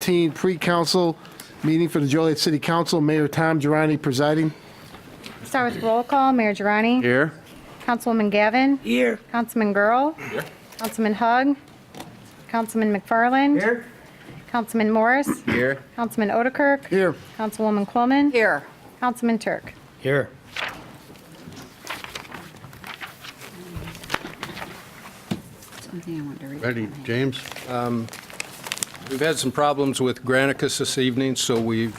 2018 pre-council meeting for the Joliet City Council. Mayor Tom Girani presiding. Start with roll call. Mayor Girani. Here. Councilwoman Gavin. Here. Councilman Girl. Here. Councilman Hug. Councilman McFarland. Here. Councilman Morris. Here. Councilman Odekirk. Here. Councilwoman Quillman. Here. Councilman Turk. Here. Something I want to read. Ready, James? We've had some problems with Granicus this evening, so we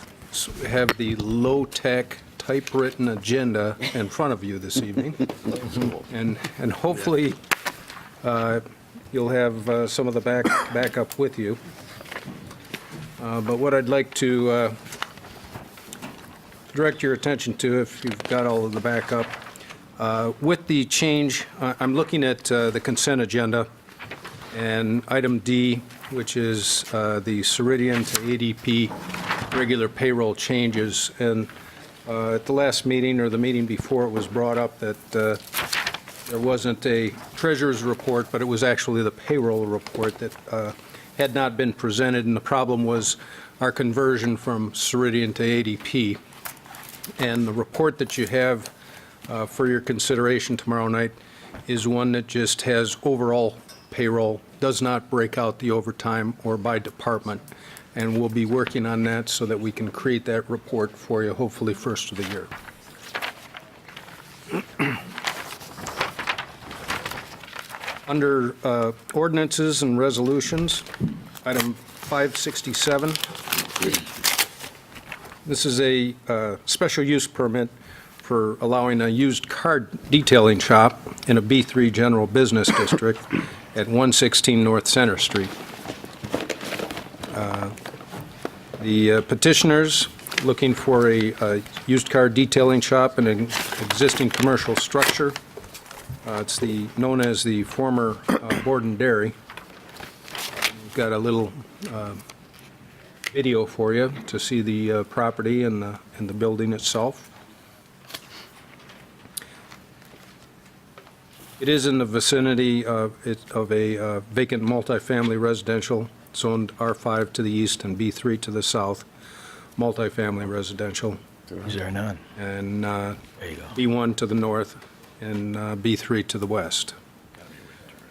have the low-tech typewritten agenda in front of you this evening. And hopefully, you'll have some of the backup with you. But what I'd like to direct your attention to, if you've got all of the backup, with the change, I'm looking at the consent agenda, and item D, which is the Ceridian to ADP regular payroll changes. And at the last meeting, or the meeting before, it was brought up that there wasn't a treasurer's report, but it was actually the payroll report that had not been presented, and the problem was our conversion from Ceridian to ADP. And the report that you have for your consideration tomorrow night is one that just has overall payroll, does not break out the overtime or by department. And we'll be working on that so that we can create that report for you, hopefully first of the year. Under ordinances and resolutions, item 567. This is a special use permit for allowing a used car detailing shop in a B3 general business district at 116 North Center Street. The petitioners looking for a used car detailing shop in an existing commercial structure. It's known as the former Borden Dairy. We've got a little video for you to see the property and the building itself. It is in the vicinity of a vacant multifamily residential, zoned R5 to the east and B3 to the south, multifamily residential. Is there none? And There you go. B1 to the north and B3 to the west.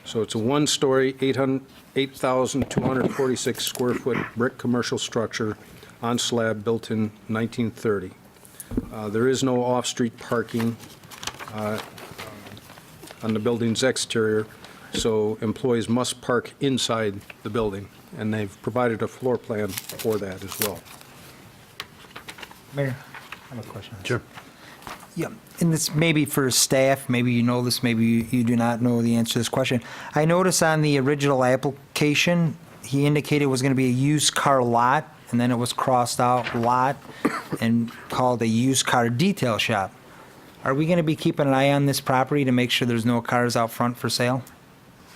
So it's a one-story, 8,246 square foot brick commercial structure on slab built in 1930. There is no off-street parking on the building's exterior, so employees must park inside the building, and they've provided a floor plan for that as well. Mayor, I have a question. Sure. Yeah, and this may be for staff, maybe you know this, maybe you do not know the answer to this question. I noticed on the original application, he indicated it was going to be a used car lot, and then it was crossed out lot and called a used car detail shop. Are we going to be keeping an eye on this property to make sure there's no cars out front for sale?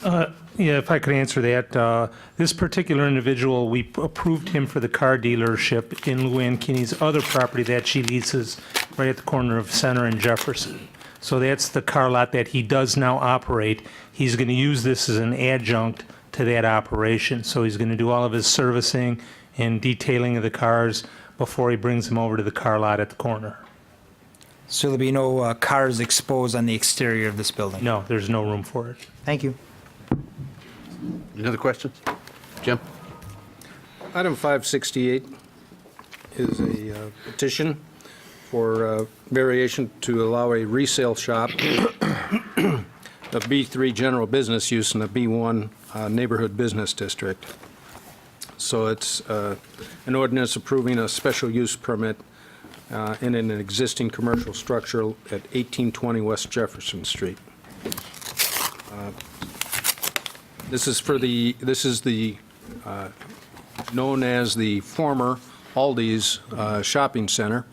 Yeah, if I could answer that. This particular individual, we approved him for the car dealership in Luann Kinney's other property that she leases right at the corner of Center and Jefferson. So that's the car lot that he does now operate. He's going to use this as an adjunct to that operation. So he's going to do all of his servicing and detailing of the cars before he brings them over to the car lot at the corner. So there'll be no cars exposed on the exterior of this building? No, there's no room for it. Thank you. Any other questions? Jim? Item 568 is a petition for variation to allow a resale shop, the B3 general business use in the B1 neighborhood business district. So it's an ordinance approving a special use permit in an existing commercial structure at 1820 West Jefferson Street. This is known as the former Aldi's shopping center,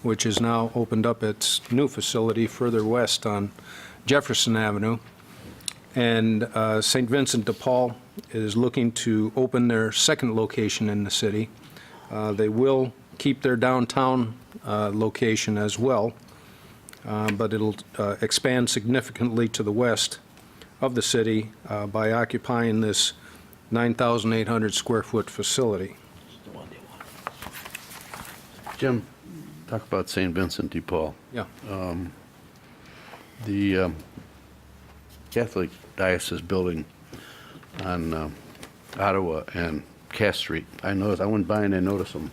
which is now opened up its new facility further west on Jefferson Avenue. And St. Vincent de Paul is looking to open their second location in the city. They will keep their downtown location as well, but it'll expand significantly to the west of the city by occupying this 9,800 square foot facility. Jim, talk about St. Vincent de Paul. Yeah. The Catholic Diocese building on Ottawa and Cass Street. I noticed, I went by and I noticed some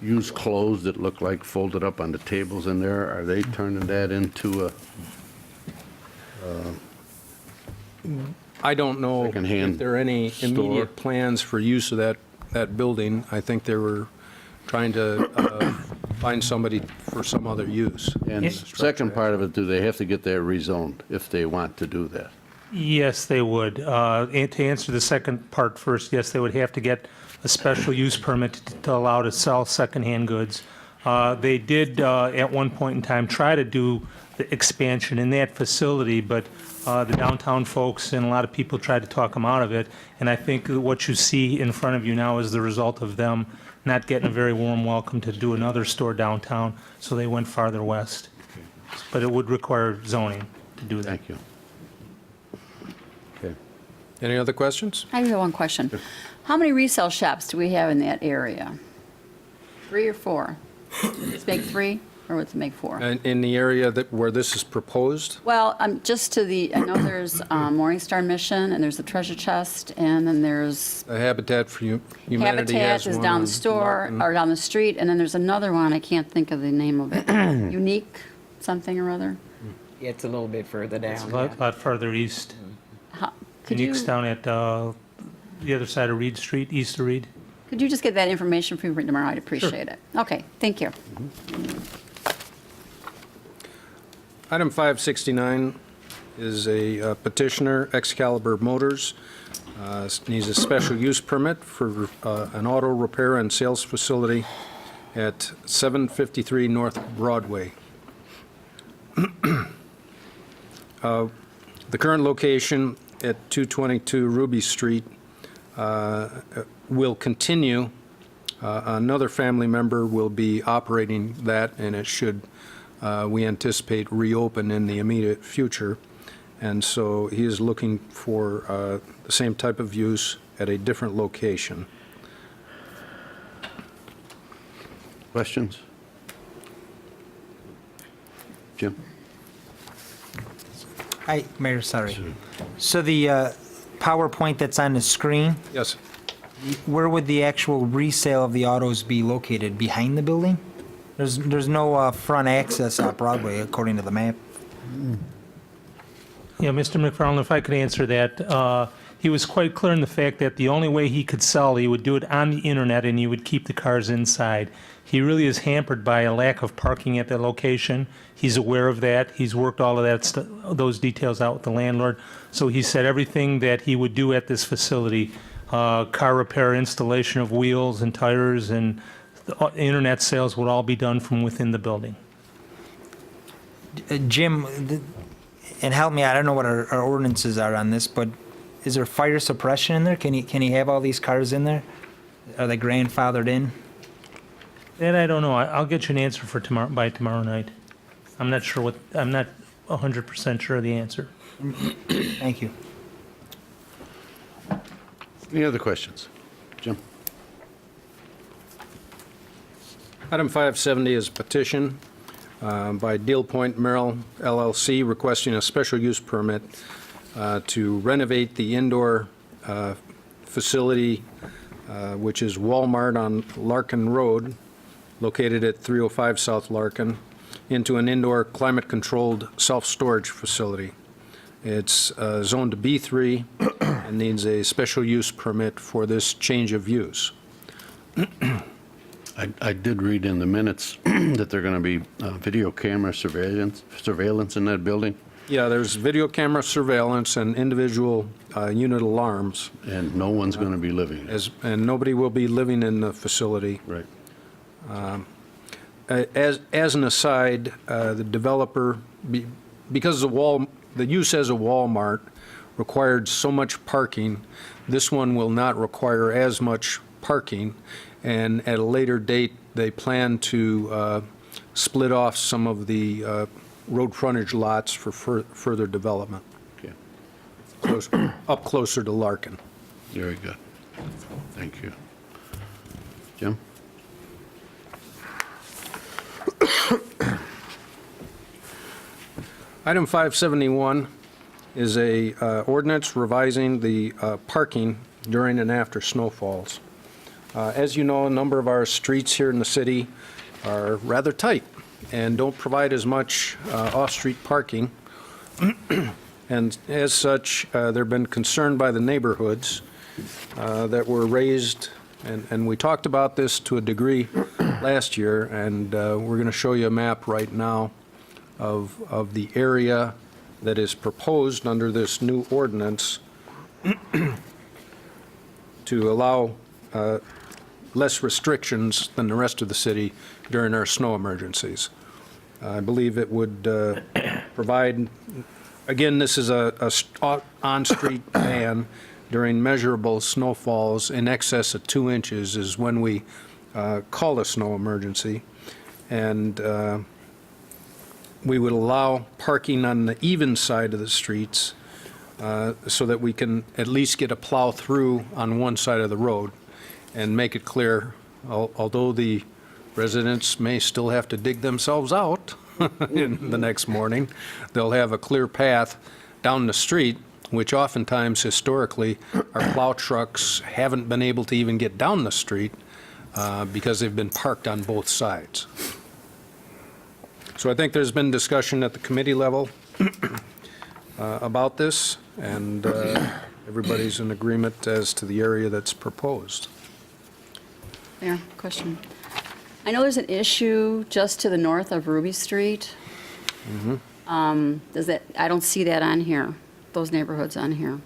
used clothes that look like folded up on the tables in there. Are they turning that into a, I don't know Secondhand if there are any store. immediate plans for use of that building. I think they were trying to find somebody for some other use. and the second part of it, do they have to get that rezoned if they want to do that? Yes, they would. And to answer the second part first, yes, they would have to get a special use permit to allow to sell secondhand goods. They did, at one point in time, try to do the expansion in that facility, but the downtown folks and a lot of people tried to talk them out of it. And I think that what you see in front of you now is the result of them not getting a very warm welcome to do another store downtown, so they went farther west. But it would require zoning to do that. Thank you. Okay. Any other questions? I have one question. How many resale shops do we have in that area? 3 or 4? Let's make 3, or let's make 4? And in the area where this is proposed? Well, just to the, I know there's Morningstar Mission, and there's the Treasure Chest, and then there's The Habitat for Humanity has Habitat is one down on the store, Martin. or down the street, and then there's another one, I can't think of the name of it. Unique something or other? Yeah, it's a little bit further down. It's a lot farther east. Could you, Unique's down at the other side of Reed Street, east of Reed. could you just get that information for me tomorrow? I'd appreciate it. Okay, thank you. Item 569 is a petitioner, Excalibur Motors, needs a special use permit for an auto repair and sales facility at 753 North Broadway. The current location at 222 Ruby Street will continue. Another family member will be operating that, and it should, we anticipate, reopen in the immediate future. And so he is looking for the same type of use at a different location. Questions? Jim? Mayor, sorry. So the PowerPoint that's on the screen, Yes, where would the actual resale of the autos be located? Behind the building? There's no front access off Broadway, according to the map. Yeah, Mr. McFarland, if I could answer that. He was quite clear in the fact that the only way he could sell, he would do it on the internet and he would keep the cars inside. He really is hampered by a lack of parking at the location. He's aware of that. He's worked all of that those details out with the landlord. So he said everything that he would do at this facility, car repair, installation of wheels and tires, and the internet sales would all be done from within the building. Jim, and help me, I don't know what our ordinances are on this, but is there fire suppression in there? Can he have all these cars in there? Are they grandfathered in? That I don't know. I'll get you an answer for tomorrow, by tomorrow night. I'm not 100% sure of the answer. Thank you. Any other questions? Jim? Item 570 is a petition by Deal Point Merrill LLC requesting a special use permit to renovate the indoor facility, which is Walmart on Larkin Road, located at 305 South Larkin, into an indoor climate-controlled self-storage facility. It's zoned to B3 and needs a special use permit for this change of use. I did read in the minutes that there are going to be video camera surveillance in that building, Yeah, there's video camera surveillance and individual unit alarms, and no one's going to be living there. and nobody will be living in the facility. Right. As an aside, the developer, because the use as a Walmart required so much parking, this one will not require as much parking, and at a later date, they plan to split off some of the road frontage lots for further development, Okay. up closer to Larkin. Very good. Thank you. Jim? Item 571 is a ordinance revising the parking during and after snowfalls. As you know, a number of our streets here in the city are rather tight and don't provide as much off-street parking. And as such, they've been concerned by the neighborhoods that were raised, and we talked about this to a degree last year, and we're going to show you a map right now of the area that is proposed under this new ordinance to allow less restrictions than the rest of the city during our snow emergencies. I believe it would provide, again, this is a on-street ban during measurable snowfalls in excess of 2 inches is when we call a snow emergency. And we would allow parking on the even side of the streets so that we can at least get a plow through on one side of the road and make it clear, although the residents may still have to dig themselves out in the next morning, they'll have a clear path down the street, which oftentimes historically our plow trucks haven't been able to even get down the street because they've been parked on both sides. So I think there's been discussion at the committee level about this, and everybody's in agreement as to the area that's proposed. Mayor, question. I know there's an issue just to the north of Ruby Street. Does that, I don't see that on here, those neighborhoods on here.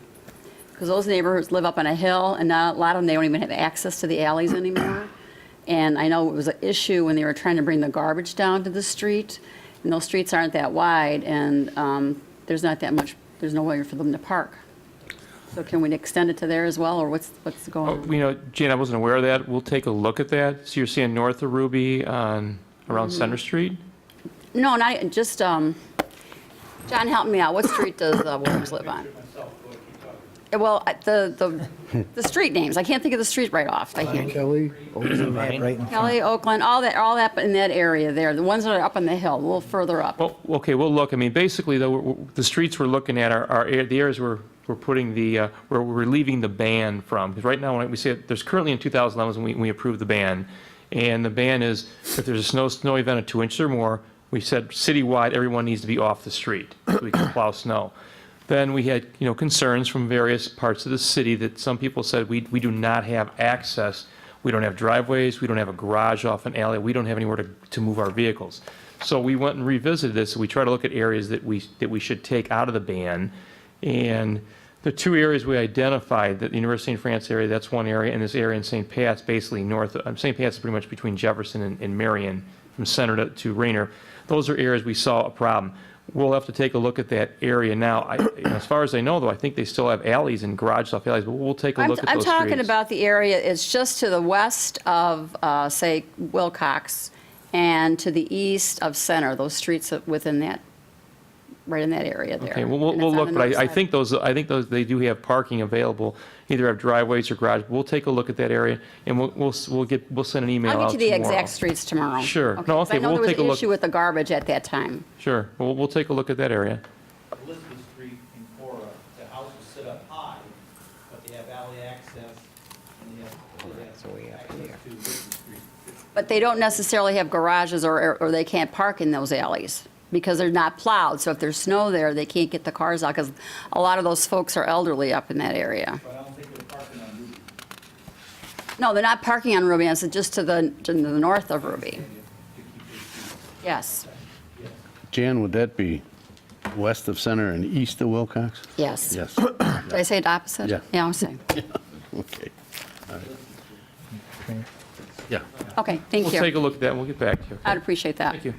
Because those neighborhoods live up on a hill, and not, a lot of them, they don't even have access to the alleys anymore. And I know it was an issue when they were trying to bring the garbage down to the street, and those streets aren't that wide, and there's not that much, there's no way for them to park. So can we extend it to there as well, or what's going on? You know, Jane, I wasn't aware of that. We'll take a look at that. So you're saying north of Ruby on, around Center Street? No, not, just, John, help me out. What street does Williams live on? Well, the street names, I can't think of the street right off. I can't. Kelly? Right. Kelly, Oakland, all that in that area there, the ones that are up on the hill, a little further up. Well, okay, we'll look. I mean, basically, though, the streets we're looking at are the areas we're putting where we're relieving the ban from. Because right now, when we say, there's currently in 2011, when we approved the ban, and the ban is if there's a snow event of 2 inches or more, we said citywide, everyone needs to be off the street so we can plow snow. Then we had, concerns from various parts of the city that some people said we do not have access. We don't have driveways. We don't have a garage off an alley. We don't have anywhere to move our vehicles. So we went and revisited this. We try to look at areas that we should take out of the ban. And the two areas we identified, the University of France area, that's one area, and this area in St. Pat's, basically north of, St. Pat's is pretty much between Jefferson and Marion, from Center to Rayner. Those are areas we saw a problem. We'll have to take a look at that area now. As far as I know, though, I think they still have alleys and garages off alleys, but we'll take a look at those streets. I'm talking about the area, it's just to the west of, say, Wilcox, and to the east of Center, those streets within that, right in that area there. Okay, well, And we'll it's on look, the but north I side. think those, they do have parking available, either have driveways or garage. We'll take a look at that area, and we'll send an email out I'll get you the tomorrow. exact streets tomorrow. Sure. No, 'Cause okay, I know we'll there was take a an look. issue with the garbage at that time. Sure, we'll take a look at that area. Elizabeth Street in Cora, the houses sit up high, but they have alley access, and they have access to Elizabeth Street. But they don't necessarily have garages, or they can't park in those alleys because they're not plowed. So if there's snow there, they can't get the cars out because a lot of those folks are elderly up in that area. But I don't think they're parking on Ruby. No, they're not parking on Ruby, it's just to the north of Ruby. Yes, Jan, would that be west of Center and east of Wilcox? yes. Yes. Did I say it opposite? Yeah. Yeah, I was saying. Okay. All right. Yeah. Okay, thank We'll you. take a look at that, and we'll get back to you. I'd appreciate that. Thank you.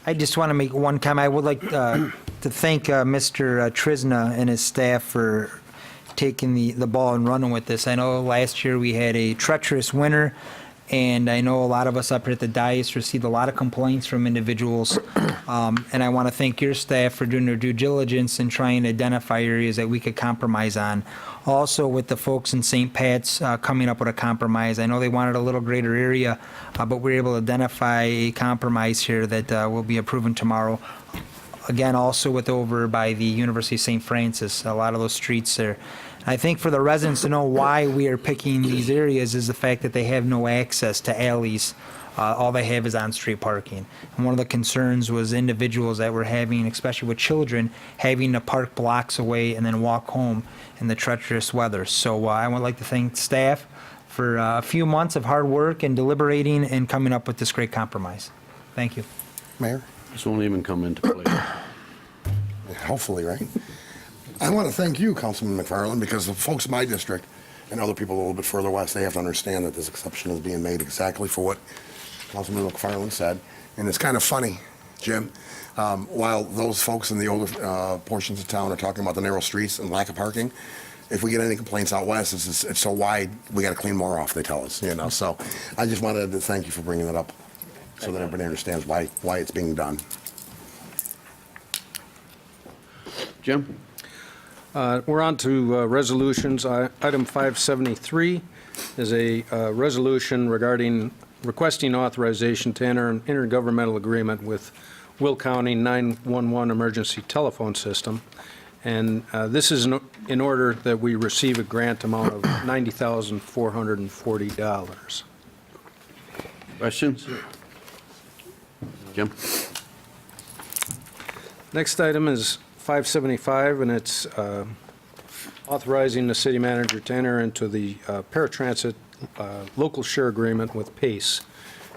I just want to make one comment. I would like to thank Mr. Trisna and his staff for taking the ball and running with this. I know last year we had a treacherous winter, And I know a lot of us up here at the dais received a lot of complaints from individuals. And I want to thank your staff for doing their due diligence and trying to identify areas that we could compromise on. Also, with the folks in St. Pat's coming up with a compromise, I know they wanted a little greater area, but we were able to identify a compromise here that will be approved tomorrow. Again, also with over by the University of St. Francis, a lot of those streets there. I think for the residents to know why we are picking these areas is the fact that they have no access to alleys. All they have is on-street parking. And one of the concerns was individuals that were having, especially with children, having to park blocks away and then walk home in the treacherous weather. So I would like to thank staff for a few months of hard work and deliberating and coming up with this great compromise. Thank you. Mayor? This won't even come into play. Hopefully, right? I want to thank you, Councilman McFarland, because the folks in my district and other people a little bit further west, they have to understand that this exception is being made exactly for what Councilman McFarland said. And it's kind of funny, Jim, while those folks in the older portions of town are talking about the narrow streets and lack of parking, if we get any complaints out west, it's so wide, we got to clean more off, they tell us, you know. So I just wanted to thank you for bringing that up so that everybody understands why it's being done. Jim? We're on to resolutions. Item 573 is a resolution regarding requesting authorization to enter an intergovernmental agreement with Will County 911 emergency telephone system. And this is in order that we receive a grant amount of $90,440. Questions? Jim? Next item is 575, and it's authorizing the city manager to enter into the paratransit local share agreement with PACE.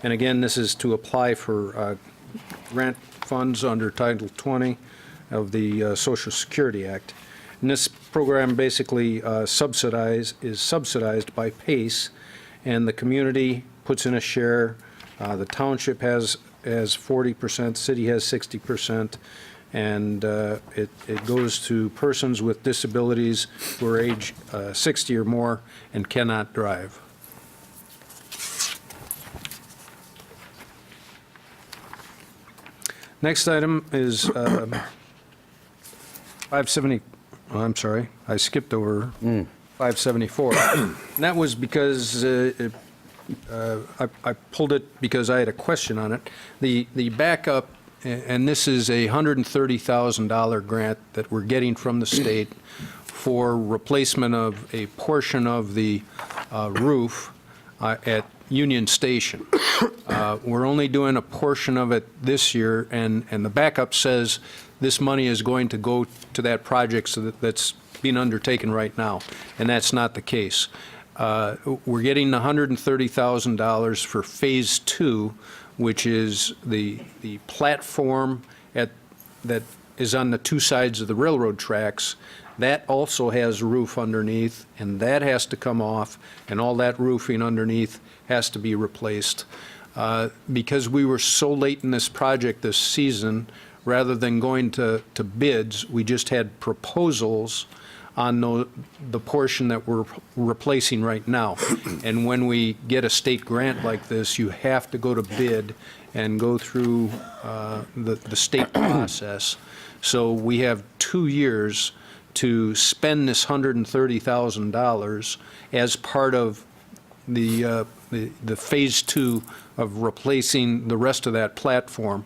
And again, this is to apply for grant funds under Title 20 of the Social Security Act. And this program basically is subsidized by PACE, and the community puts in a share. The township has 40%, city has 60%. And it goes to persons with disabilities who are age 60 or more and cannot drive. Next item is 570, oh, I'm sorry, I skipped over 574. And that was because I pulled it because I had a question on it. The backup, and this is a $130,000 grant that we're getting from the state for replacement of a portion of the roof at Union Station. We're only doing a portion of it this year, and the backup says this money is going to go to that project, so that's being undertaken right now, and that's not the case. We're getting $130,000 for Phase 2, which is the platform that is on the two sides of the railroad tracks. That also has roof underneath, and that has to come off, and all that roofing underneath has to be replaced. Because we were so late in this project this season, rather than going to bids, we just had proposals on the portion that we're replacing right now. And when we get a state grant like this, you have to go to bid and go through the state process. So we have 2 years to spend this $130,000 as part of the Phase 2 of replacing the rest of that platform.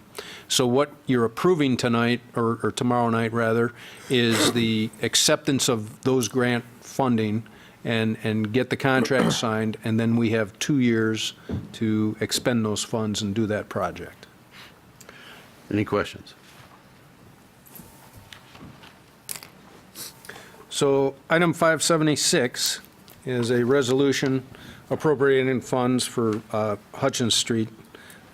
So what you're approving tonight, or tomorrow night rather, is the acceptance of those grant funding and get the contract signed, and then we have 2 years to expend those funds and do that project. Any questions? So item 576 is a resolution appropriating funds for Hutchins Street.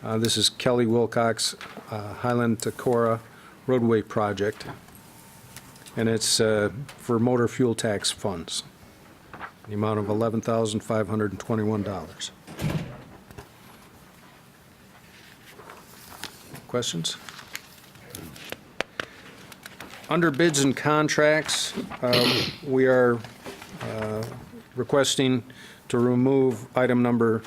This is Kelly Wilcox, Highland to Cora roadway project, and it's for motor fuel tax funds, the amount of $11,521. Questions? Under bids and contracts, we are requesting to remove item number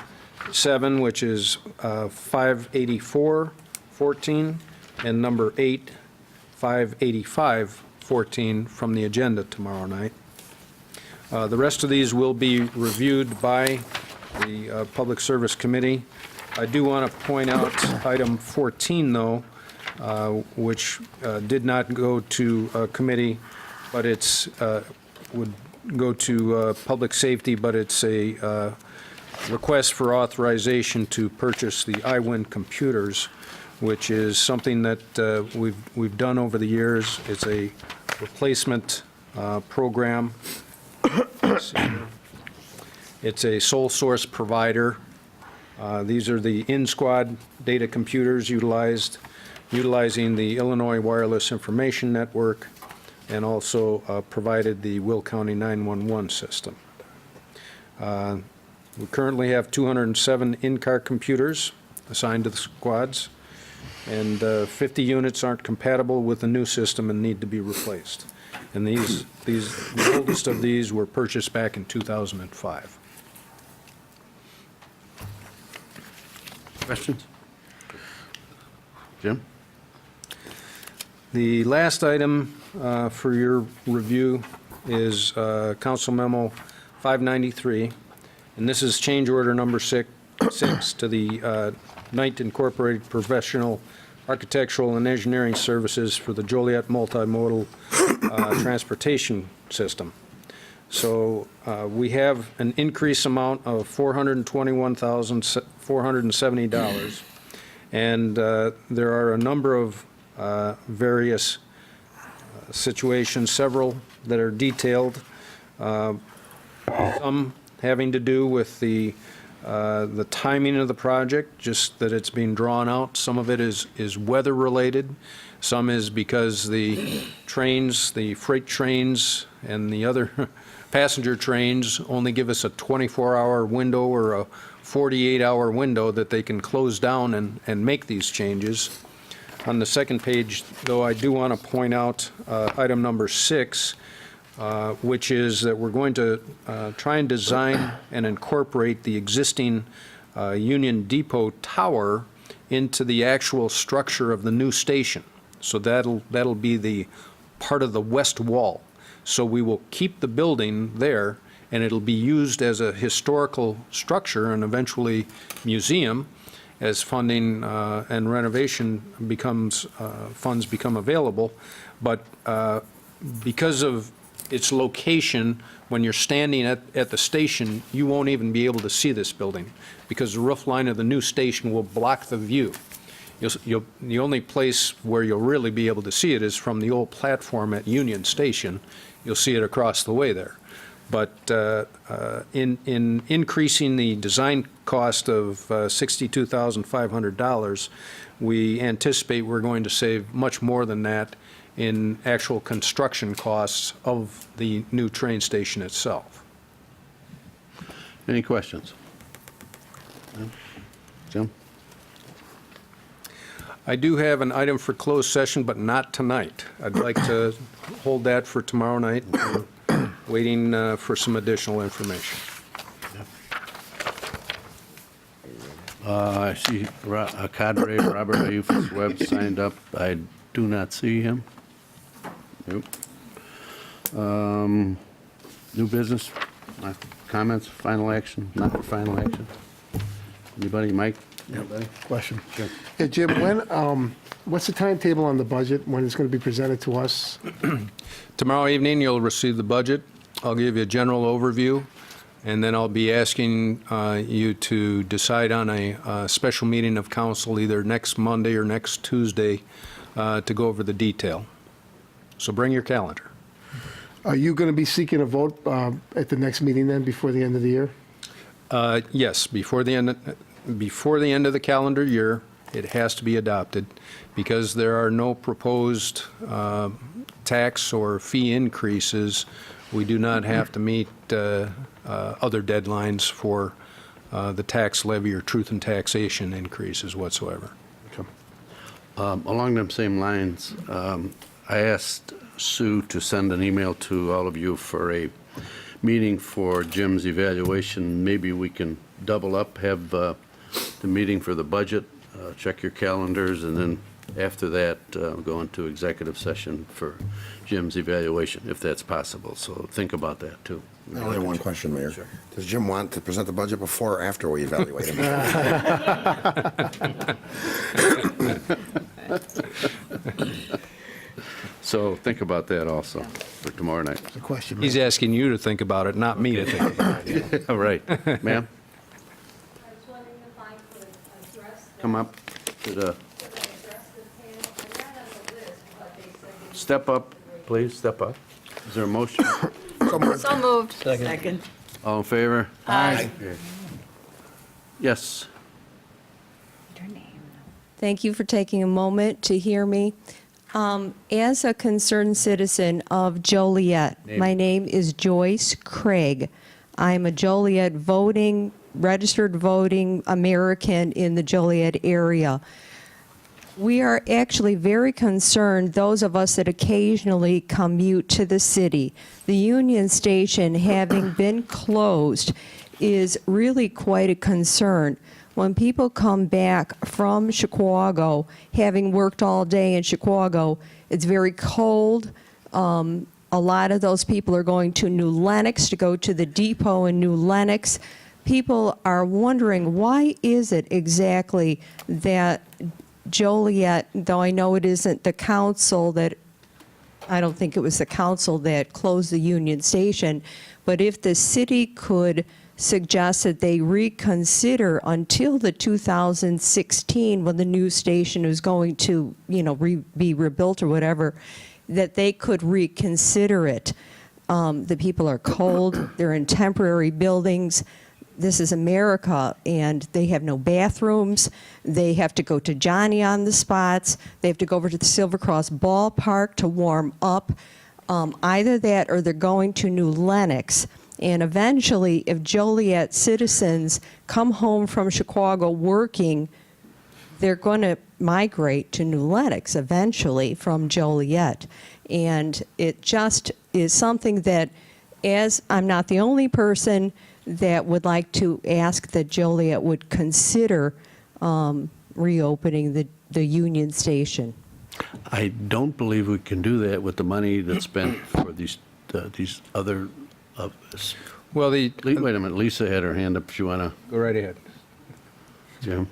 7, which is 58414, and number 8, 58514 from the agenda tomorrow night. The rest of these will be reviewed by the Public Service Committee. I do want to point out item 14, though, which did not go to committee, but it's, would go to public safety, but it's a request for authorization to purchase the iWin computers, which is something that we've done over the years. It's a replacement program. It's a sole source provider. These are the in-squad data computers utilizing the Illinois Wireless Information Network, and also provided the Will County 911 system. We currently have 207 in-car computers assigned to the squads, and 50 units aren't compatible with the new system and need to be replaced. And the oldest of these were purchased back in 2005. Questions? Jim? The last item for your review is Council Memo 593, and this is change order number 6 to the Knight Incorporated Professional Architectural and Engineering Services for the Joliet Multimodal Transportation System. So we have an increase amount of $421,470, and there are a number of various situations, several that are detailed, some having to do with the timing of the project, just that it's being drawn out. Some of it is weather-related. Some is because the trains, the freight trains, and the other passenger trains only give us a 24-hour window or a 48-hour window that they can close down and make these changes. On the second page, though, I do want to point out item number 6, which is that we're going to try and design and incorporate the existing Union Depot tower into the actual structure of the new station. So that'll be the part of the west wall. So we will keep the building there, and it'll be used as a historical structure and eventually museum as funding and renovation becomes, funds become available. But because of its location, when you're standing at the station, you won't even be able to see this building because the roof line of the new station will block the view. The only place where you'll really be able to see it is from the old platform at Union Station. You'll see it across the way there. But in increasing the design cost of $62,500, we anticipate we're going to save much more than that in actual construction costs of the new train station itself. Any questions? No? Jim? I do have an item for closed session, but not tonight. I'd like to hold that for tomorrow night, waiting for some additional information. I see Cadre Robert Ayufis Webb signed up. I do not see him. Nope. New business, comments, final action, not for final action? Anybody, Mike? Anybody? Question. Sure. Yeah, Jim, what's the timetable on the budget, when it's going to be presented to us? Tomorrow evening, you'll receive the budget. I'll give you a general overview, and then I'll be asking you to decide on a special meeting of council either next Monday or next Tuesday to go over the detail. So bring your calendar. Are you going to be seeking a vote at the next meeting then, before the end of the year? Yes, before the end of the calendar year, it has to be adopted because there are no proposed tax or fee increases. We do not have to meet other deadlines for the tax levy or truth in taxation increases whatsoever. Along them same lines, I asked Sue to send an email to all of you for a meeting for Jim's evaluation, maybe we can double up, have the meeting for the budget, check your calendars, and then after that, go into executive session for Jim's evaluation, if that's possible. So think about that, too. I only have one question, Mayor. Sure. Does Jim want to present the budget before or after we evaluate him? So think about that also for tomorrow night. The question. He's asking you to think about it, not me to think about it. All right, ma'am, I was wondering if I could address that. come up to the, Could I address the panel? I'm not on the list, but they said they. step up, please, step up. Is there a motion? So moved. Second. All in favor? Aye. Yes. Thank you for taking a moment to hear me. As a concerned citizen of Joliet, my name is Joyce Craig. I'm a Joliet registered voting American in the Joliet area. We are actually very concerned, those of us that occasionally commute to the city. The Union Station, having been closed, is really quite a concern. When people come back from Chicago, having worked all day in Chicago, it's very cold. A lot of those people are going to New Lenox to go to the depot in New Lenox. People are wondering, why is it exactly that Joliet, though I know it isn't the council that, I don't think it was the council that closed the Union Station, but if the city could suggest that they reconsider until the 2016, when the new station is going to, be rebuilt or whatever, that they could reconsider it. The people are cold, they're in temporary buildings. This is America, and they have no bathrooms. They have to go to Johnny on the spots. They have to go over to the Silver Cross Ballpark to warm up. Either that or they're going to New Lenox. And eventually, if Joliet citizens come home from Chicago working, they're going to migrate to New Lenox eventually from Joliet. And it just is something that, as I'm not the only person that would like to ask that Joliet would consider reopening the Union Station. I don't believe we can do that with the money that's spent for these other. Well, Wait a minute, Lisa had her hand up. If you want to, go right ahead. Jim?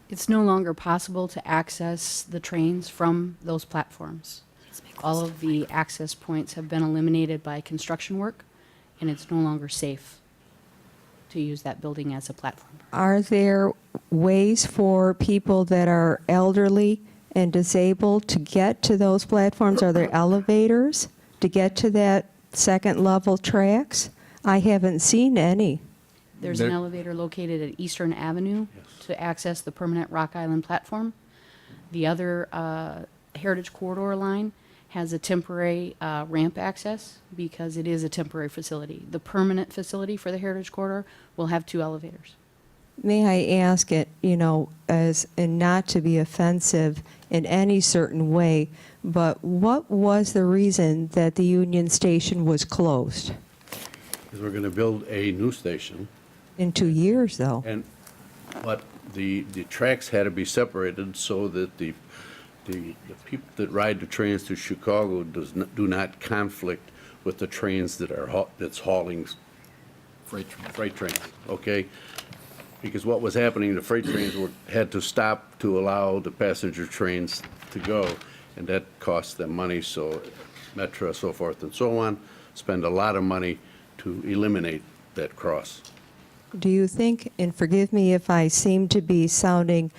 It's no longer possible to access the trains from those platforms. All of the access points have been eliminated by construction work, and it's no longer safe to use that building as a platform. Are there ways for people that are elderly and disabled to get to those platforms? Are there elevators to get to that second level tracks? I haven't seen any. There's an elevator located at Eastern Avenue to access the permanent Rock Island platform. The other Heritage Corridor line has a temporary ramp access because it is a temporary facility. The permanent facility for the Heritage Corridor will have 2 elevators. May I ask it, as, and not to be offensive in any certain way, but what was the reason that the Union Station was closed? Because we're going to build a new station, In 2 years, though. but the tracks had to be separated so that the people that ride the trains to Chicago do not conflict with the trains that's hauling freight trains, okay? Because what was happening, the freight trains had to stop to allow the passenger trains to go, and that cost them money, so Metra, so forth and so on, spend a lot of money to eliminate that cross. Do you think, and forgive me if I seem to be sounding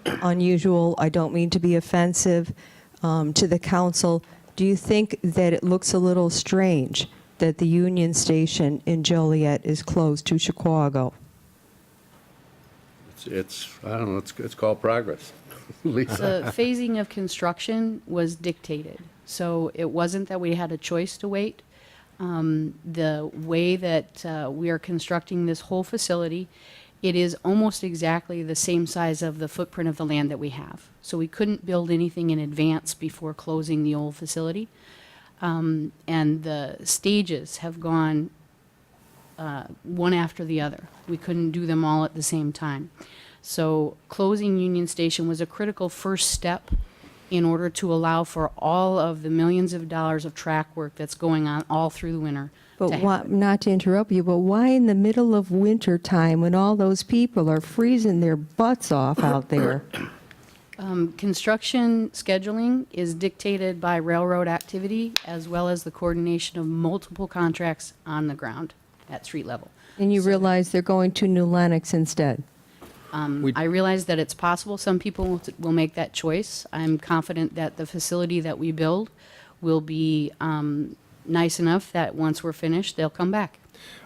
unusual, I don't mean to be offensive to the council, do you think that it looks a little strange that the Union Station in Joliet is closed to Chicago? I don't know, it's called progress. Lisa? The phasing of construction was dictated, so it wasn't that we had a choice to wait. The way that we are constructing this whole facility, it is almost exactly the same size of the footprint of the land that we have. So we couldn't build anything in advance before closing the old facility. and the stages have gone one after the other. We couldn't do them all at the same time. So closing Union Station was a critical first step in order to allow for all of the millions of dollars of track work that's going on all through the winter. But to why, happen. not to interrupt you, but why in the middle of winter time when all those people are freezing their butts off out there? Construction scheduling is dictated by railroad activity as well as the coordination of multiple contracts on the ground at street level. And you realize they're going to New Lenox instead? I realize that it's possible some people will make that choice. I'm confident that the facility that we build will be nice enough that once we're finished, they'll come back.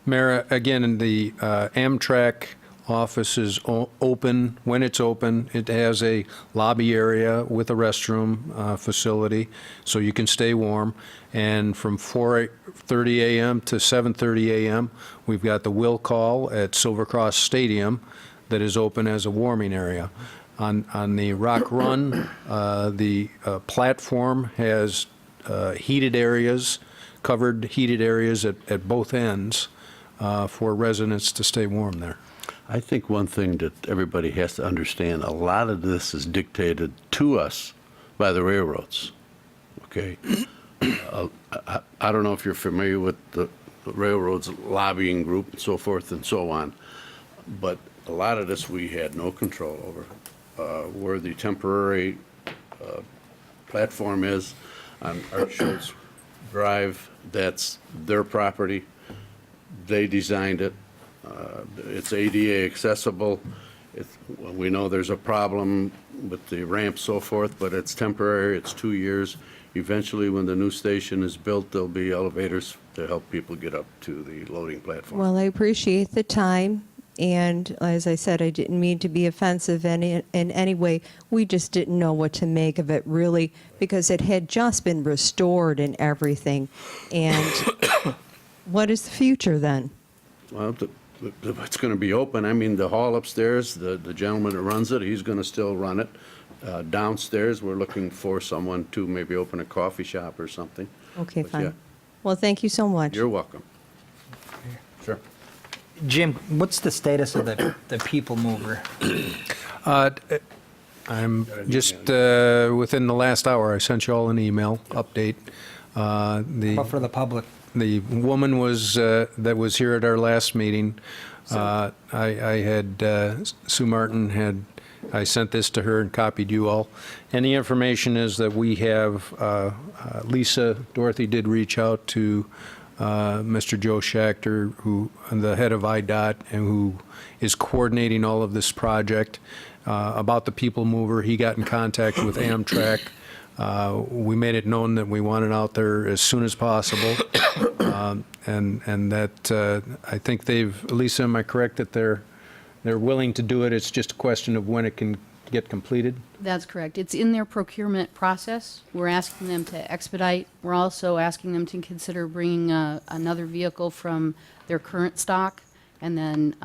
Mayor, again, in the Amtrak office is open. When it's open, it has a lobby area with a restroom facility, so you can stay warm. And from 4:30 a.m. to 7:30 a.m., we've got the will call at Silver Cross Stadium that is open as a warming area. On the Rock Run, the platform has heated areas, covered heated areas at both ends for residents to stay warm there. I think one thing that everybody has to understand, a lot of this is dictated to us by the railroads, okay? I don't know if you're familiar with the railroads lobbying group and so forth and so on, but a lot of this we had no control over. Where the temporary platform is on Art Schultz Drive, that's their property. They designed it. It's ADA accessible. We know there's a problem with the ramp, so forth, but it's temporary. It's 2 years. Eventually, when the new station is built, there'll be elevators to help people get up to the loading platform. Well, I appreciate the time, and as I said, I didn't mean to be offensive in any way. We just didn't know what to make of it, really, because it had just been restored and everything. And what is the future then? Well, it's going to be open. I mean, the hall upstairs, the gentleman that runs it, he's going to still run it. Downstairs, we're looking for someone to maybe open a coffee shop or something. Okay, But fine. yeah, Well, thank you so much. you're welcome. Sure. Jim, what's the status of the people mover? I'm just, within the last hour, I sent you all an email update. But for the public? The woman was, that was here at our last meeting, I had, Sue Martin had, I sent this to her and copied you all. And the information is that we have, Lisa, Dorothy did reach out to Mr. Joe Schachter, who, the head of IDOT, and who is coordinating all of this project. About the people mover, he got in contact with Amtrak. We made it known that we want it out there as soon as possible, and that I think they've, Lisa, am I correct that they're willing to do it? It's just a question of when it can get completed? That's correct. It's in their procurement process. We're asking them to expedite. We're also asking them to consider bringing another vehicle from their current stock and then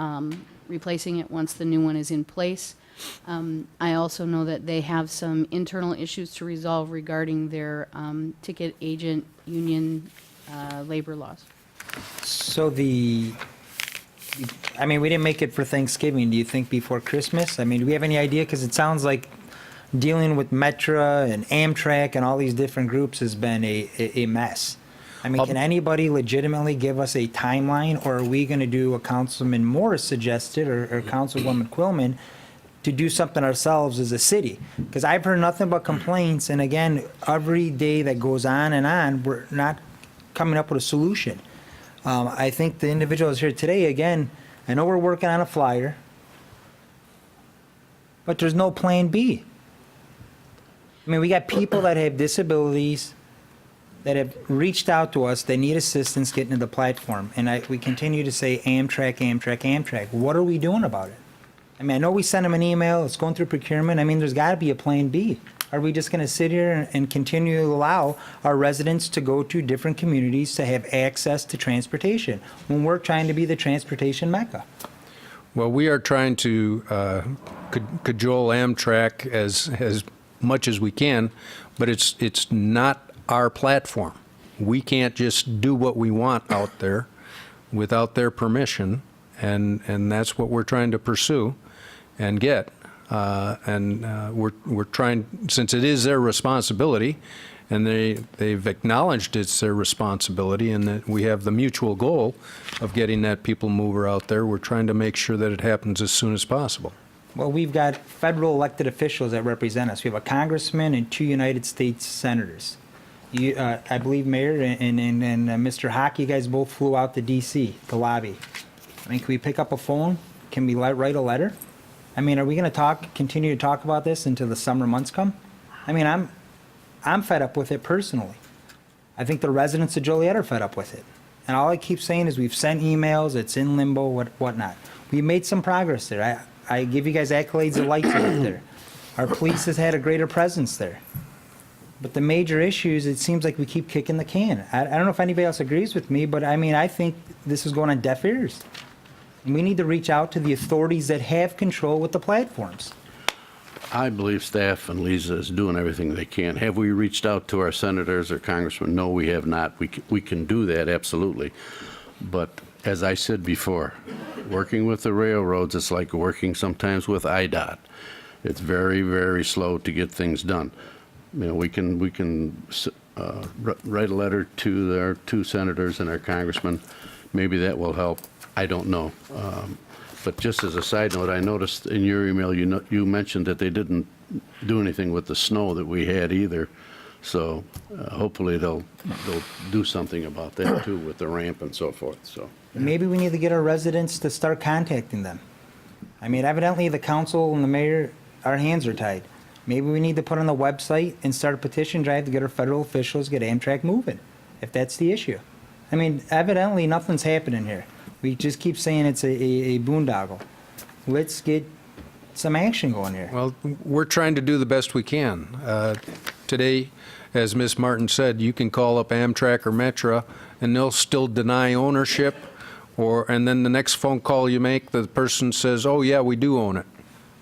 replacing it once the new one is in place. I also know that they have some internal issues to resolve regarding their ticket agent union labor laws. So I mean, we didn't make it for Thanksgiving. Do you think before Christmas? I mean, do we have any idea? Because it sounds like dealing with Metra and Amtrak and all these different groups has been a mess. I mean, can anybody legitimately give us a timeline, or are we going to do what Councilman Morris suggested, or Councilwoman Quillman, to do something ourselves as a city? Because I've heard nothing but complaints, and again, every day that goes on and on, we're not coming up with a solution. I think the individuals here today, again, I know we're working on a flyer, but there's no plan B. I mean, we got people that have disabilities that have reached out to us, they need assistance getting to the platform, and we continue to say Amtrak, Amtrak, Amtrak. What are we doing about it? I mean, I know we sent them an email, it's going through procurement. I mean, there's got to be a plan B. Are we just going to sit here and continue to allow our residents to go to different communities to have access to transportation when we're trying to be the transportation mecca? Well, we are trying to cajole Amtrak as much as we can, but it's not our platform. we can't just do what we want out there without their permission, and that's what we're trying to pursue and get. We're trying, since it is their responsibility, and they've acknowledged it's their responsibility, and that we have the mutual goal of getting that people mover out there, we're trying to make sure that it happens as soon as possible. Well, we've got federal elected officials that represent us. We have a congressman and 2 United States senators. You, I believe, Mayor and Mr. Hock, you guys both flew out to D.C. to lobby. I mean, can we pick up a phone? Can we write a letter? I mean, are we going to continue to talk about this until the summer months come? I mean, I'm fed up with it personally. I think the residents of Joliet are fed up with it. And all I keep saying is we've sent emails, it's in limbo, whatnot. We made some progress there. I give you guys accolades of light there. Our police has had a greater presence there. But the major issues, it seems like we keep kicking the can. I don't know if anybody else agrees with me, but I mean, I think this is going on deaf ears. And we need to reach out to the authorities that have control with the platforms. I believe staff and Lisa is doing everything they can. Have we reached out to our senators or congressmen? No, we have not. We can do that, absolutely. But as I said before, working with the railroads, it's like working sometimes with IDOT. It's very, very slow to get things done. You know, we can write a letter to our 2 senators and our congressmen. Maybe that will help. I don't know. But just as a side note, I noticed in your email you mentioned that they didn't do anything with the snow that we had either. So hopefully they'll do something about that too with the ramp and so forth. So Maybe we need to get our residents to start contacting them. I mean, evidently the council and the mayor, our hands are tied. Maybe we need to put on the website and start a petition drive to get our federal officials, get Amtrak moving, if that's the issue. I mean, evidently nothing's happening here. We just keep saying it's a boondoggle. Let's get some action going here. Well, we're trying to do the best we can. Today, as Ms. Martin said, you can call up Amtrak or Metra, and they'll still deny ownership, and then the next phone call you make, the person says, oh, yeah, we do own it.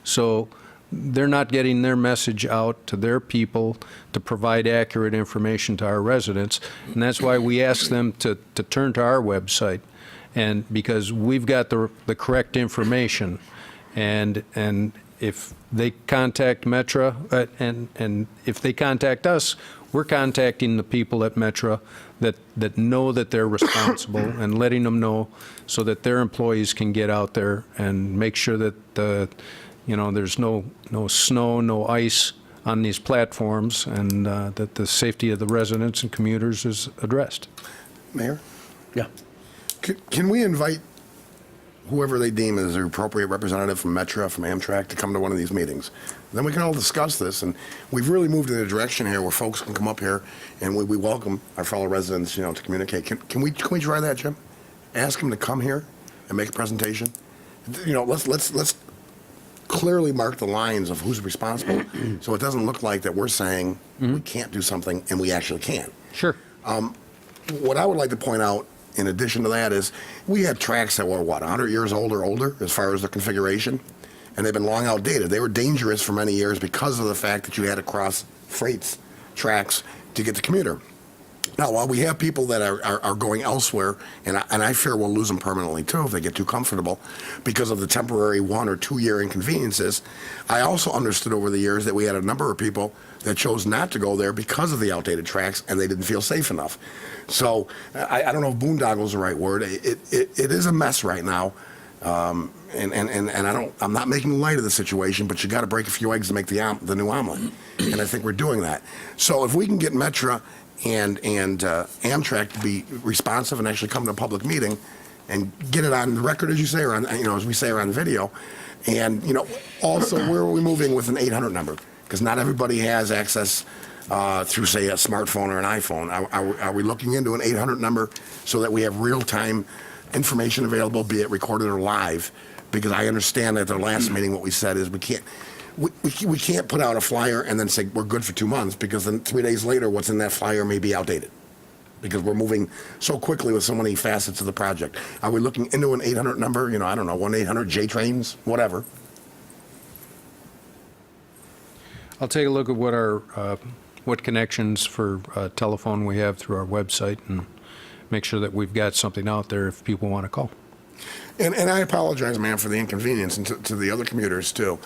So they're not getting their message out to their people to provide accurate information to our residents, and that's why we ask them to turn to our website, and because we've got the correct information, and if they contact Metra, and if they contact us, we're contacting the people at Metra that know that they're responsible and letting them know so that their employees can get out there and make sure that there's no snow, no ice on these platforms, and that the safety of the residents and commuters is addressed. Mayor? yeah. Can we invite whoever they deem as the appropriate representative from Metra, from Amtrak, to come to one of these meetings? Then we can all discuss this, and we've really moved in a direction here where folks can come up here, and we welcome our fellow residents, to communicate. Can we try that, Jim? Ask them to come here and make a presentation. Let's clearly mark the lines of who's responsible, so it doesn't look like that we're saying we can't do something and we actually can. Sure. What I would like to point out, in addition to that, is we had tracks that were, 100 years old or older as far as the configuration, and they've been long outdated. They were dangerous for many years because of the fact that you had to cross freights, tracks, to get the commuter. Now, while we have people that are going elsewhere, and I fear we'll lose them permanently too if they get too comfortable because of the temporary 1 or 2 year inconveniences, I also understood over the years that we had a number of people that chose not to go there because of the outdated tracks and they didn't feel safe enough. So I don't know if boondoggle is the right word. It is a mess right now. And I'm not making light of the situation, but you got to break a few eggs to make the new omelet. And I think we're doing that. So if we can get Metra and Amtrak to be responsive and actually come to a public meeting and get it on the record, as you say, or on, as we say, or on video. And, also, where are we moving with an 800 number? Because not everybody has access through, say, a smartphone or an iPhone. Are we looking into an 800 number so that we have real-time information available, be it recorded or live? Because I understand at the last meeting what we said is we can't put out a flyer and then say we're good for 2 months, because then 3 days later what's in that flyer may be outdated because we're moving so quickly with so many facets of the project. Are we looking into an 800 number? I don't know, 1-800-J-Trains, whatever. I'll take a look at what what connections for telephone we have through our website and make sure that we've got something out there if people want to call. And I apologize, ma'am, for the inconvenience, and to the other commuters, too.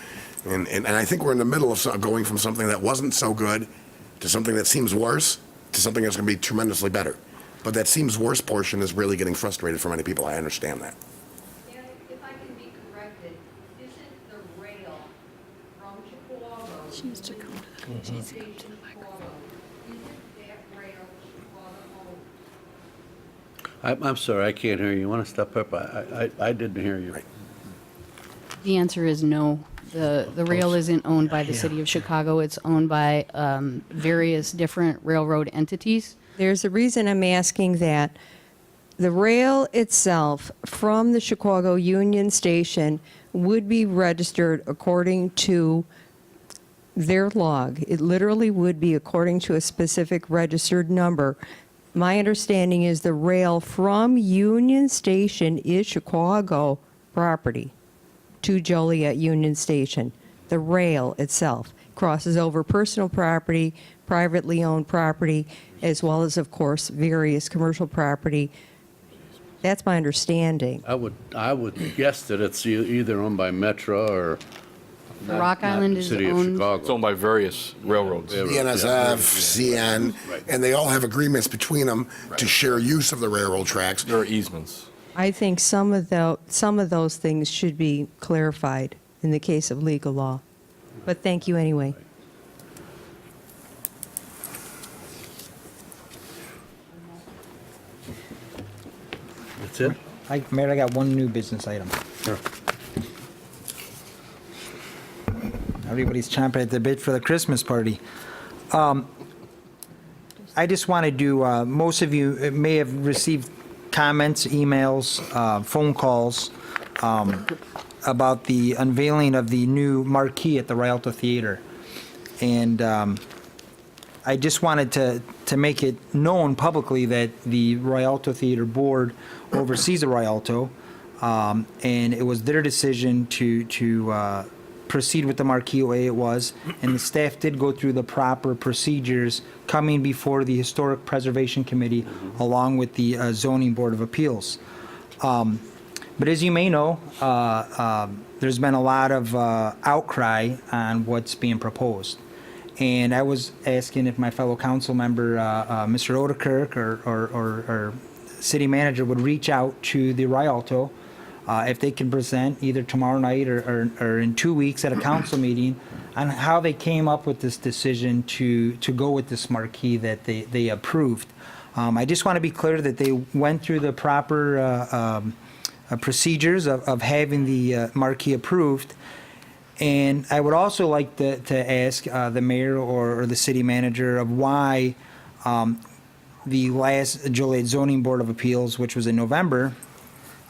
And I think we're in the middle of going from something that wasn't so good to something that seems worse to something that's going to be tremendously better. But that seems worse portion is really getting frustrated for many people. I understand that. And if I can be corrected, isn't the rail from Chicago? She used to come to the, she used to come to the microphone. Isn't that rail Chicago owned? I'm sorry, I can't hear you. You want to step up? I didn't hear you. The answer is no. The rail isn't owned by the city of Chicago. It's owned by various different railroad entities. There's a reason I'm asking that. The rail itself from the Chicago Union Station would be registered according to their log. It literally would be according to a specific registered number. My understanding is the rail from Union Station is Chicago property to Joliet Union Station. The rail itself crosses over personal property, privately owned property, as well as, of course, various commercial property. That's my understanding. I would guess that it's either owned by Metro or Rock Island is City of owned. Chicago. It's owned by various railroads. BNSF, CN, Right. and they all have agreements between them to share use of the railroad tracks. There are easements. I think some of those things should be clarified in the case of legal law. But thank you anyway. That's it? Mayor, I got one new business item. Sure. Everybody's chomping at the bit for the Christmas party. I just want to do, most of you may have received comments, emails, phone calls about the unveiling of the new marquee at the Rialto Theater. And I just wanted to make it known publicly that the Rialto Theater Board oversees the Rialto, and it was their decision to proceed with the marquee the way it was, and the staff did go through the proper procedures coming before the Historic Preservation Committee along with the Zoning Board of Appeals. But as you may know, there's been a lot of outcry on what's being proposed. And I was asking if my fellow council member, Mr. Odekirk or city manager would reach out to the Rialto if they can present either tomorrow night or in 2 weeks at a council meeting on how they came up with this decision to go with this marquee that they approved. I just want to be clear that they went through the proper procedures of having the marquee approved. And I would also like to ask the mayor or the city manager of why the last Joliet Zoning Board of Appeals, which was in November,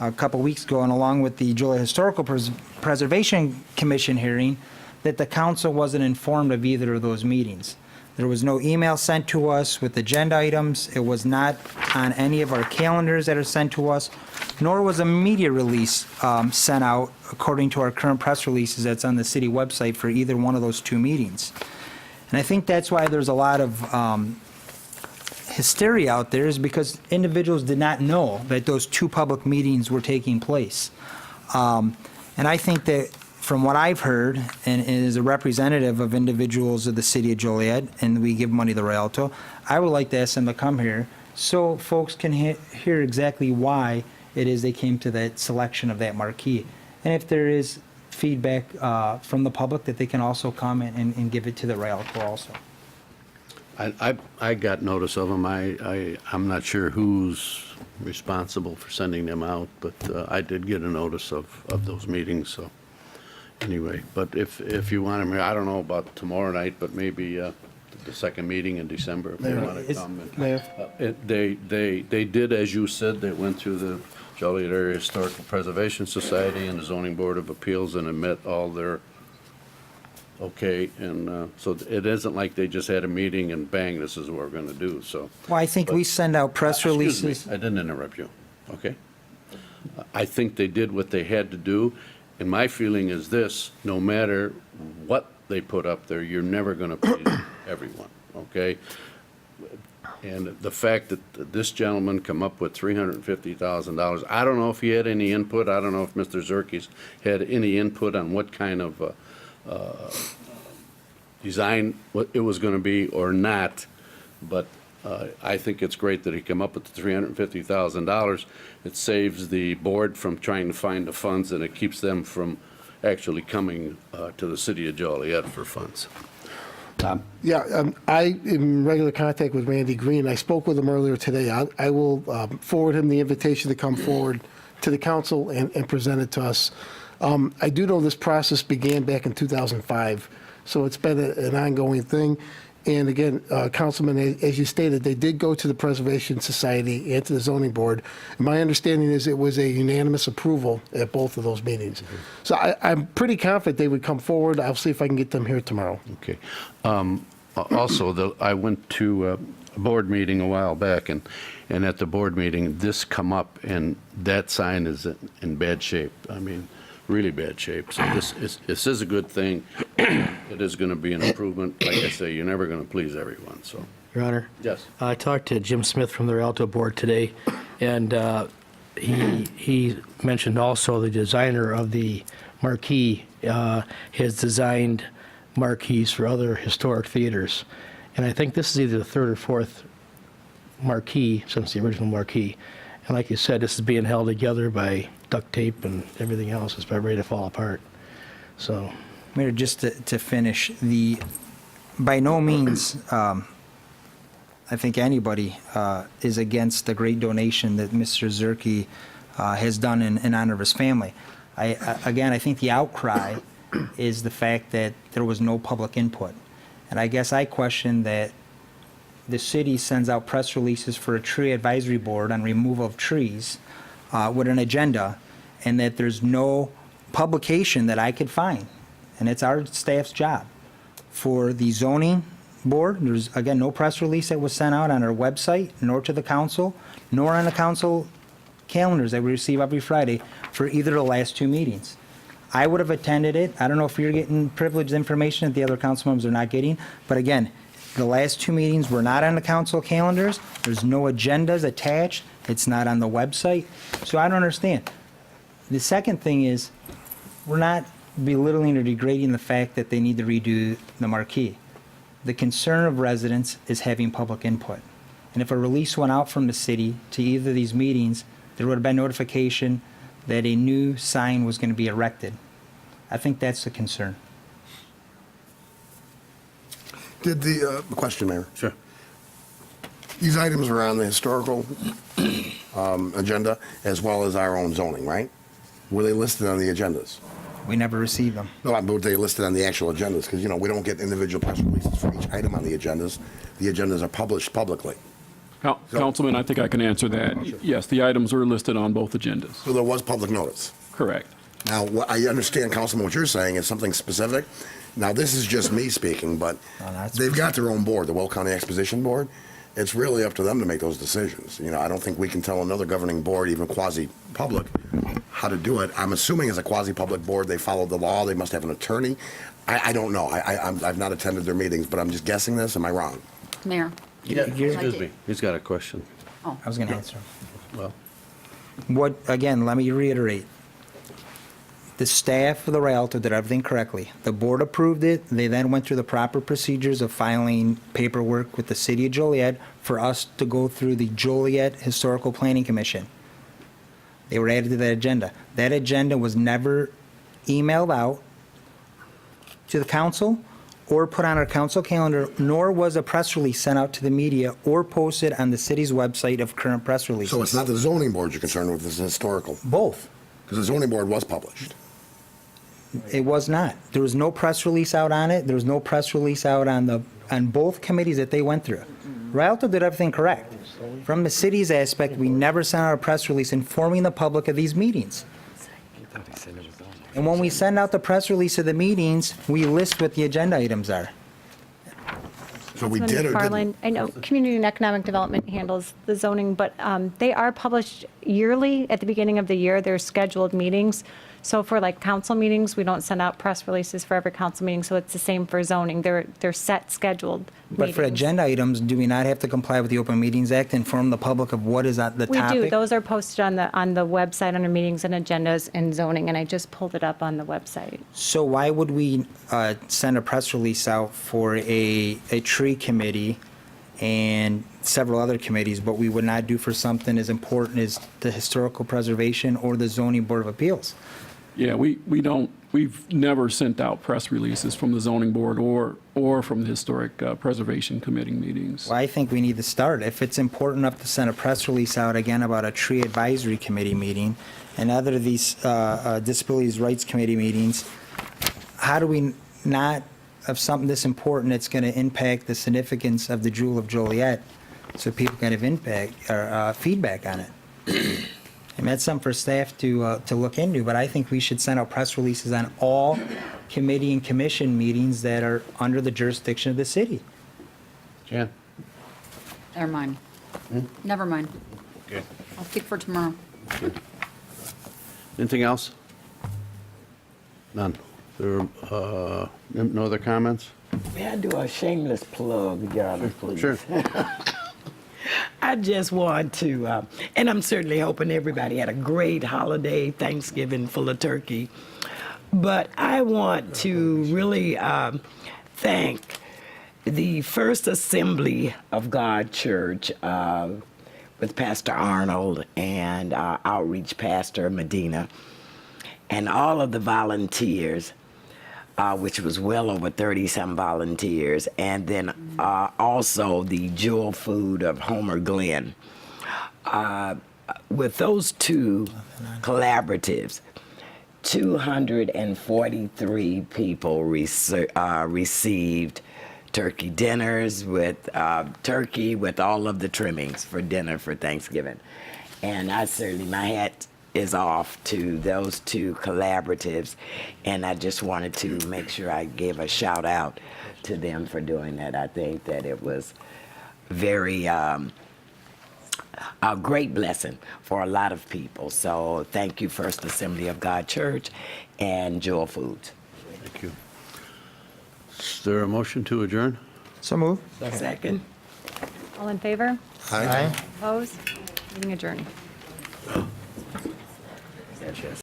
a couple weeks ago, and along with the Joliet Historical Preservation Commission hearing, that the council wasn't informed of either of those meetings. There was no email sent to us with agenda items. It was not on any of our calendars that are sent to us, nor was a media release sent out according to our current press releases that's on the city website for either one of those two meetings. And I think that's why there's a lot of hysteria out there, is because individuals did not know that those two public meetings were taking place. And I think that from what I've heard, and as a representative of individuals of the city of Joliet, and we give money to Rialto, I would like to ask them to come here so folks can hear exactly why it is they came to that selection of that marquee. And if there is feedback from the public, that they can also come and give it to the Rialto also. I got notice of them. I'm not sure who's responsible for sending them out, but I did get a notice of those meetings, so anyway. But if you want them, I don't know about tomorrow night, but maybe the second meeting in December, if they want to come. Mayor? They did, as you said, they went through the Joliet Area Historical Preservation Society and the Zoning Board of Appeals and met all their okay, and so it isn't like they just had a meeting and bang, this is what we're going to do, so. Well, I think we send out press Excuse releases. me, I didn't interrupt you, okay? I think they did what they had to do, and my feeling is this: no matter what they put up there, you're never going to please everyone. okay? And the fact that this gentleman come up with $350,000, I don't know if he had any input, I don't know if Mr. Zerkes had any input on what kind of design what it was gonna be or not, but I think it's great that he come up with the $350,000. It saves the board from trying to find the funds, and it keeps them from actually coming to the city of Joliet for funds. Tom? Yeah, I am in regular contact with Randy Green. I spoke with him earlier today. I will forward him the invitation to come forward to the council and present it to us. I do know this process began back in 2005, so it's been an ongoing thing. And again, Councilman, as you stated, they did go to the Preservation Society and to the Zoning Board. And my understanding is it was a unanimous approval at both of those meetings. So I'm pretty confident they would come forward. I'll see if I can get them here tomorrow. Okay. Also, I went to a board meeting a while back, and at the board meeting, this come up, and that sign is in bad shape. I mean, really bad shape. So this is a good thing. It is going to be an improvement. Like I say, you're never going to please everyone, so. Your Honor? Yes. I talked to Jim Smith from the Rialto Board today, and he mentioned also the designer of the marquee has designed marquees for other historic theaters. And I think this is either the third or fourth marquee since the original marquee. And like you said, this is being held together by duct tape and everything else. It's about ready to fall apart. So, Mayor, just to finish, by no means, I think anybody is against the great donation that Mr. Zerke has done in honor of his family. Again, I think the outcry is the fact that there was no public input. And I guess I question that the city sends out press releases for a tree advisory board on removal of trees with an agenda, and that there's no publication that I could find. And it's our staff's job. For the zoning board, there's, again, no press release that was sent out on our website, nor to the council, nor on the council calendars that we receive every Friday for either of the last two meetings. I would have attended it. I don't know if you're getting privileged information that the other council members are not getting, but again, the last two meetings were not on the council calendars. There's no agendas attached. It's not on the website. So I don't understand. The second thing is, we're not belittling or degrading the fact that they need to redo the marquee. The concern of residents is having public input. And if a release went out from the city to either of these meetings, there would have been notification that a new sign was going to be erected. I think that's the concern. Did the question, Mayor? Sure. These items were on the historical agenda as well as our own zoning, right? Were they listed on the agendas? We never received them. No, but they listed on the actual agendas because, we don't get individual press releases for each item on the agendas. The agendas are published publicly. Councilman, I think I can answer that. Yes, the items were listed on both agendas. So there was public notice. Correct. Now, I understand, Councilman, what you're saying is something specific. Now, this is just me speaking, but they've got their own board, the Will County Exposition Board. It's really up to them to make those decisions. I don't think we can tell another governing board, even quasi-public, how to do it. I'm assuming as a quasi-public board, they follow the law. They must have an attorney. I don't know. I've not attended their meetings, but I'm just guessing this. Am I wrong? Mayor? Excuse me. He's got a question. Oh. I was going to answer. Well, Again, let me reiterate. The staff of the Rialto did everything correctly. The board approved it. They then went through the proper procedures of filing paperwork with the city of Joliet for us to go through the Joliet Historical Planning Commission. They were added to that agenda. That agenda was never emailed out to the council or put on our council calendar, nor was a press release sent out to the media or posted on the city's website of current press releases. So it's not the zoning board you're concerned with, it's historical? Both. Because the zoning board was published. It was not. There was no press release out on it. There was no press release out on both committees that they went through. Rialto did everything correct. From the city's aspect, we never sent out a press release informing the public of these meetings. And when we send out the press release of the meetings, we list what the agenda items are. So we did or Councilman didn't? McFarland, I know Community and Economic Development handles the zoning, but they are published yearly at the beginning of the year. They're scheduled meetings. So for like council meetings, we don't send out press releases for every council meeting, so it's the same for zoning. They're set scheduled But for meetings. agenda items, do we not have to comply with the Open Meetings Act, inform the public of what is at the We topic? do. Those are posted on the website under meetings and agendas and zoning, and I just pulled it up on the website. So why would we send a press release out for a tree committee and several other committees, but we would not do for something as important as the historical preservation or the zoning board of appeals? Yeah, we've never sent out press releases from the zoning board or from the historic preservation committee meetings. Well, I think we need to start. If it's important enough to send a press release out again about a tree advisory committee meeting and other of these disabilities rights committee meetings, how do we not, of something this important that's going to impact the significance of the Jewel of Joliet, so people can have impact or feedback on it? And that's something for staff to look into, but I think we should send out press releases on all committee and commission meetings that are under the jurisdiction of the city. Jan? Never mind. Never mind. Okay. I'll speak for tomorrow. Anything else? None. There, no other comments? May I do a shameless plug, Your Honor, please? Sure. I just want to, and I'm certainly hoping everybody had a great holiday, Thanksgiving full of turkey. But I want to really thank the First Assembly of God Church with Pastor Arnold and our outreach pastor, Medina, and all of the volunteers, which was well over 30-some volunteers, and then also the Jewel Food of Homer Glen. With those two collaboratives, 243 people received turkey dinners with turkey with all of the trimmings for dinner for Thanksgiving. And I certainly, my hat is off to those two collaboratives, and I just wanted to make sure I gave a shout out to them for doing that. I think that it was very a great blessing for a lot of people. So thank you, First Assembly of God Church and Jewel Foods. Thank you. Is there a motion to adjourn? So move. Second. All in favor? Aye. Opposed? Meeting adjourned. That's just